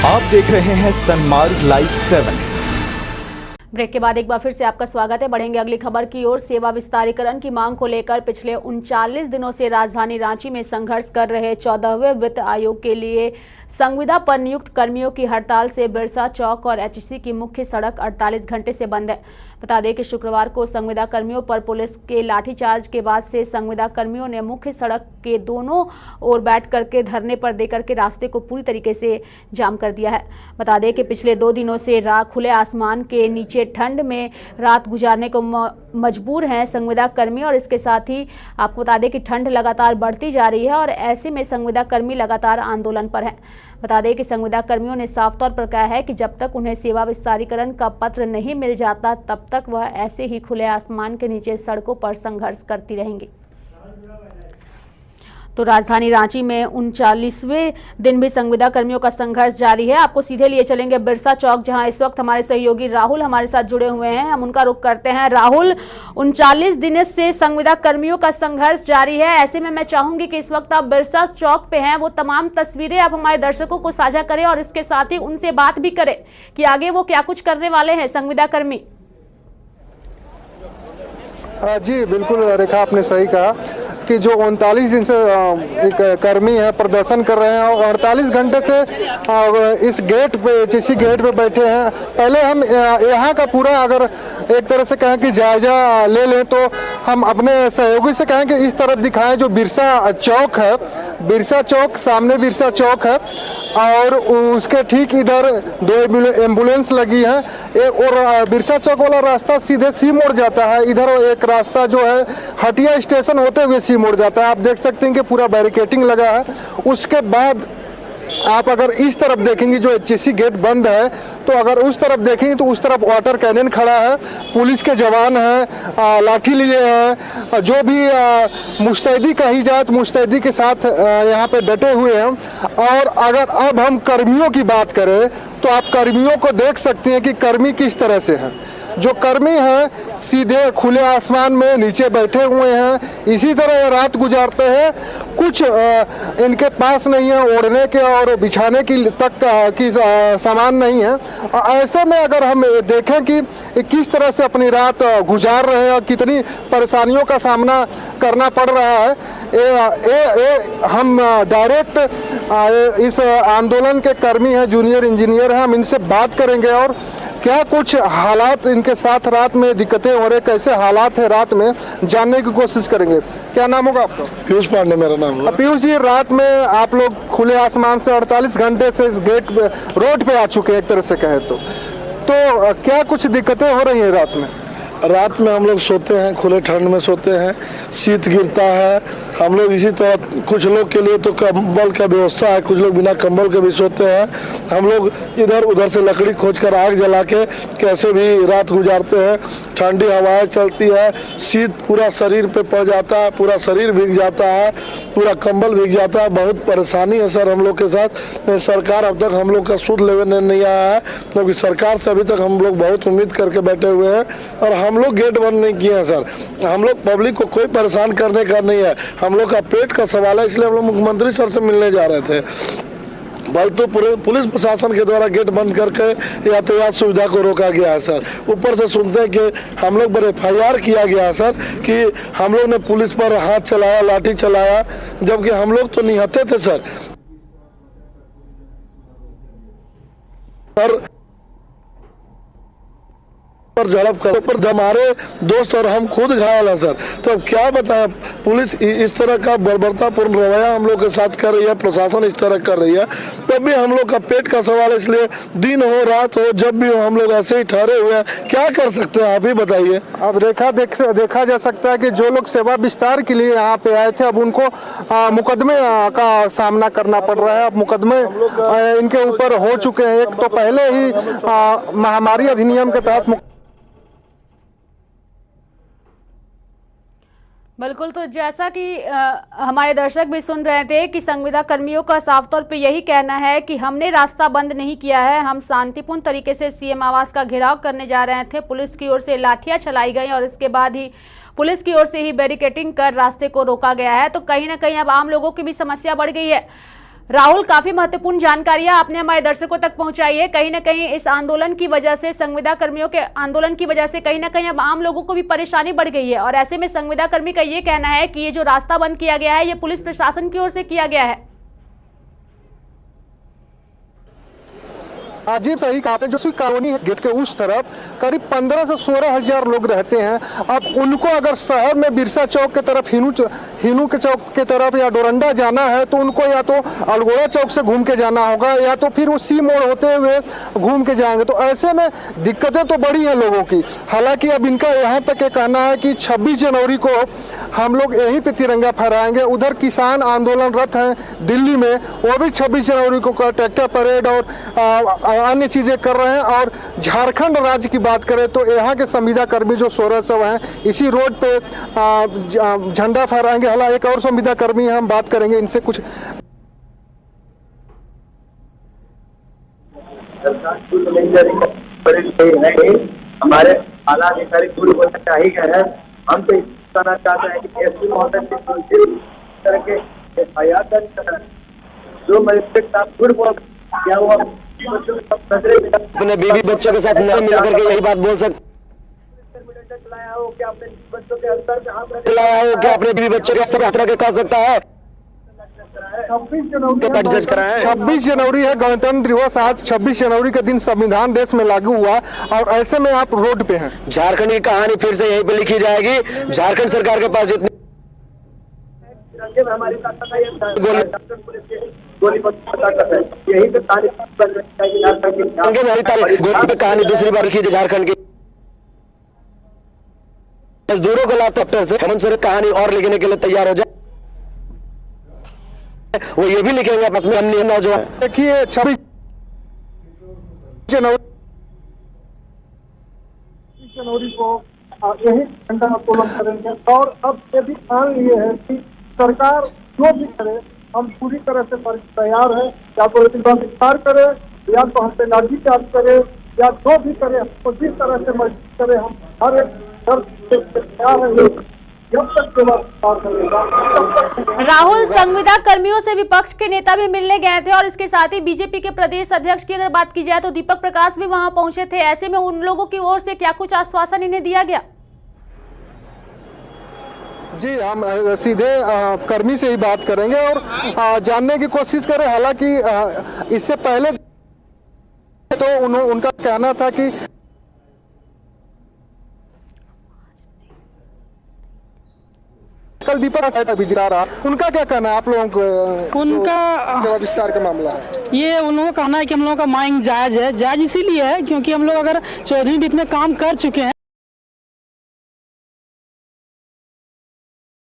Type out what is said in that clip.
आप देख रहे हैं सनमार्ग लाइव 7। ब्रेक के बाद एक बार फिर से आपका स्वागत है। बढ़ेंगे अगली खबर की ओर। सेवा विस्तारीकरण की मांग को लेकर पिछले 39 दिनों से राजधानी रांची में संघर्ष कर रहे 14वें वित्त आयोग के लिए संविदा पर नियुक्त कर्मियों की हड़ताल से बिरसा चौक और एचसी की मुख्य सड़क 48 घंटे से बंद है। बता दें कि शुक्रवार को संविदा कर्मियों पर पुलिस के लाठीचार्ज के बाद से संविदा कर्मियों ने मुख्य सड़क के दोनों ओर बैठ करके धरने पर देकर के रास्ते को पूरी तरीके से जाम कर दिया है। बता दें कि पिछले 2 दिनों से खुले आसमान के नीचे ठंड में रात गुजारने को मजबूर हैं संविदा कर्मी, और इसके साथ ही आपको बता दें कि ठंड लगातार बढ़ती जा रही है और ऐसे में संविदा कर्मी लगातार आंदोलन पर हैं। बता दें कि संविदा कर्मियों ने साफ तौर पर कहा है कि जब तक उन्हें सेवा विस्तारीकरण का पत्र नहीं मिल जाता तब तक वह ऐसे ही खुले आसमान के नीचे सड़कों पर संघर्ष करती रहेंगी। तो राजधानी रांची में 39वें दिन भी संविदा कर्मियों का संघर्ष जारी है। आपको सीधे लिए चलेंगे बिरसा चौक, जहां इस वक्त हमारे सहयोगी राहुल हमारे साथ जुड़े हुए हैं। हम उनका रुख करते हैं। राहुल, 39 दिन से संविदा कर्मियों का संघर्ष जारी है। ऐसे में मैं चाहूंगी कि इस वक्त आप बिरसा चौक पे हैं, वो तमाम तस्वीरें आप हमारे दर्शकों को साझा करें और इसके साथ ही उनसे बात भी करें कि आगे वो क्या कुछ करने वाले हैं संविदा कर्मी। जी बिल्कुल रेखा, आपने सही कहा कि जो 39 दिन से एक कर्मी है प्रदर्शन कर रहे हैं और 48 घंटे से इस गेट पे एचसी गेट पे बैठे हैं। पहले हम यहाँ का पूरा अगर एक तरह से कहें कि जायजा ले लें तो हम अपने सहयोगी से कहें कि इस तरफ दिखाएं जो बिरसा चौक है। बिरसा चौक, सामने बिरसा चौक है और उसके ठीक इधर 2 एम्बुलेंस लगी है और बिरसा चौक वाला रास्ता सीधे सी मोड़ जाता है। इधर एक रास्ता जो है हटिया स्टेशन होते हुए सी मोड़ जाता है। आप देख सकते हैं कि पूरा बैरिकेटिंग लगा है। उसके बाद आप अगर इस तरफ देखेंगे जो एचसी गेट बंद है, तो अगर उस तरफ देखेंगे तो उस तरफ वाटर कैनन खड़ा है, पुलिस के जवान हैं, लाठी लिए हैं, जो भी मुस्तैदी कही जाए तो मुस्तैदी के साथ यहाँ पे डटे हुए हैं। और अगर अब हम कर्मियों की बात करें तो आप कर्मियों को देख सकते हैं कि कर्मी किस तरह से हैं। जो कर्मी हैं सीधे खुले आसमान में नीचे बैठे हुए हैं, इसी तरह रात गुजारते हैं। कुछ इनके पास नहीं है ओढ़ने के और बिछाने की तक की सामान नहीं है। ऐसे में अगर हम देखें कि किस तरह से अपनी रात गुजार रहे हैं और कितनी परेशानियों का सामना करना पड़ रहा है, हम डायरेक्ट इस आंदोलन के कर्मी हैं, जूनियर इंजीनियर हैं, हम इनसे बात करेंगे और क्या कुछ हालात इनके साथ रात में दिक्कतें हो रहे, कैसे हालात है रात में, जानने की कोशिश करेंगे। क्या नाम होगा आपका? पीयूष पांडे मेरा नाम है। पीयूष जी, रात में आप लोग खुले आसमान से 48 घंटे से इस गेट पे रोड पे आ चुके हैं एक तरह से कहे तो क्या कुछ दिक्कतें हो रही है रात में? रात में हम लोग सोते हैं, खुले ठंड में सोते हैं, शीत गिरता है। हम लोग इसी तरह, कुछ लोग के लिए तो कंबल का व्यवस्था है, कुछ लोग बिना कंबल के भी सोते हैं। हम लोग इधर उधर से लकड़ी खोजकर आग जला के कैसे भी रात गुजारते हैं। ठंडी हवाएं चलती है, शीत पूरा शरीर पे पड़ जाता है, पूरा शरीर भीग जाता है, पूरा कंबल भीग जाता है। बहुत परेशानी है सर हम लोग के साथ। सरकार अब तक हम लोग का सुध लेने नहीं आया है, क्योंकि सरकार से अभी तक हम लोग बहुत उम्मीद करके बैठे हुए हैं और हम लोग गेट बंद नहीं किए हैं सर। हम लोग पब्लिक को कोई परेशान करने का नहीं है, हम लोग का पेट का सवाल है, इसलिए हम लोग मुख्यमंत्री सर से मिलने जा रहे थे। बल तो पुलिस प्रशासन के द्वारा गेट बंद करके यातायात सुविधा को रोका गया है सर। ऊपर से सुनते हैं कि हम लोग पर FIR किया गया है सर कि हम लोग ने पुलिस पर हाथ चलाया, लाठी चलाया, जबकि हम लोग तो निहत्थे थे सर। पर झड़प कर पर हमारे दोस्त और हम खुद घायल है सर। तो अब क्या बताएं, पुलिस इस तरह का बर्बरतापूर्ण रवैया हम लोग के साथ कर रही है, प्रशासन इस तरह कर रही है, तब भी हम लोग का पेट का सवाल है। इसलिए दिन हो रात हो जब भी हो हम लोग ऐसे ही ठहरे हुए हैं। क्या कर सकते हैं आप ही बताइए। अब रेखा देखा जा सकता है कि जो लोग सेवा विस्तार के लिए यहाँ पे आए थे अब उनको मुकदमे का सामना करना पड़ रहा है। अब मुकदमे इनके ऊपर हो चुके हैं। एक तो पहले ही महामारी अधिनियम के तहत बिल्कुल। तो जैसा कि हमारे दर्शक भी सुन रहे थे कि संविदा कर्मियों का साफ तौर पे यही कहना है कि हमने रास्ता बंद नहीं किया है, हम शांतिपूर्ण तरीके से CM आवास का घेराव करने जा रहे थे। पुलिस की ओर से लाठियां चलाई गई और इसके बाद ही पुलिस की ओर से ही बैरिकेटिंग कर रास्ते को रोका गया है। तो कहीं ना कहीं अब आम लोगों की भी समस्या बढ़ गई है। राहुल, काफी महत्वपूर्ण जानकारियां आपने हमारे दर्शकों तक पहुंचाई है। कहीं ना कहीं इस आंदोलन की वजह से, संविदा कर्मियों के आंदोलन की वजह से कहीं ना कहीं अब आम लोगों को भी परेशानी बढ़ गई है और ऐसे में संविदा कर्मी का ये कहना है कि ये जो रास्ता बंद किया गया है ये पुलिस प्रशासन की ओर से किया गया है। अजीब सही कहा आपने। जो कॉलोनी है गेट के उस तरफ करीब 15 से 16 हजार लोग रहते हैं। अब उनको अगर शहर में बिरसा चौक की तरफ, हिनू के चौक की तरफ या डोरंडा जाना है तो उनको या तो अलगोड़ा चौक से घूम के जाना होगा या तो फिर वो सी मोड़ होते हुए घूम के जाएंगे। तो ऐसे में दिक्कतें तो बड़ी हैं लोगों की। हालांकि अब इनका यहाँ तक ये कहना है कि 26 जनवरी को हम लोग यहीं पे तिरंगा फहराएंगे। उधर किसान आंदोलनरत हैं दिल्ली में, वो भी 26 जनवरी को ट्रैक्टर परेड और अन्य चीजें कर रहे हैं। और झारखंड राज्य की बात करें तो यहाँ के संविदा कर्मी जो 1600 हैं इसी रोड पे झंडा फहराएंगे। हालांकि एक और संविदा कर्मी हैं, हम बात करेंगे इनसे कुछ। हमारे आला अधिकारी पूरी होना ही है। हम तो कहना चाहते हैं कि एसपी महोदय तरह के एफआईआर दर्ज करें। जो मजिस्ट्रेट साहब खुद बोल क्या वो अपने बीवी बच्चों के साथ न मिल करके यही बात बोल सकते चलाया हो क्या अपने बच्चों के अंदर चलाया हो क्या अपने बीवी बच्चों के सब यात्रा के कह सकता है। 26 जनवरी है गणतंत्र दिवस। आज 26 जनवरी के दिन संविधान देश में लागू हुआ और ऐसे में आप रोड पे हैं। झारखंड की कहानी फिर से यहीं पे लिखी जाएगी। झारखंड सरकार के पास जितनी हमारी गोली यही तो कहानी दूसरी बार लिखी झारखंड की मजदूरों को लाते ट्रैक्टर से। हेमंत सोरेन कहानी और लिखने के लिए तैयार हो जाए, वो ये भी लिखेंगे आपस में। हमने नौजवान देखिए 26 जनवरी को यही झंडा आंदोलन करेंगे। और अब ये भी मान लिए है कि सरकार जो भी करे हम पूरी तरह से तैयार है। या तो विस्तार करे या तो हम पे लाठीचार्ज करे या जो भी करे तो जिस तरह से मजबूर करे हम हर एक तैयार है। राहुल, संविदा कर्मियों से विपक्ष के नेता भी मिलने गए थे और इसके साथ ही बीजेपी के प्रदेश अध्यक्ष की अगर बात की जाए तो दीपक प्रकाश भी वहां पहुंचे थे। ऐसे में उन लोगों की ओर से क्या कुछ आश्वासन इन्हें दिया गया? जी, हम सीधे कर्मी से ही बात करेंगे और जानने की कोशिश करें। हालांकि इससे पहले तो उनका कहना था कि कल दीपक बिजरा रहा, उनका क्या कहना है आप लोगों को? उनका विस्तार का मामला है ये, उन लोगों का कहना है कि हम लोगों का मांग जायज है। जायज इसीलिए है क्योंकि हम लोग अगर चौधरी इतने काम कर चुके हैं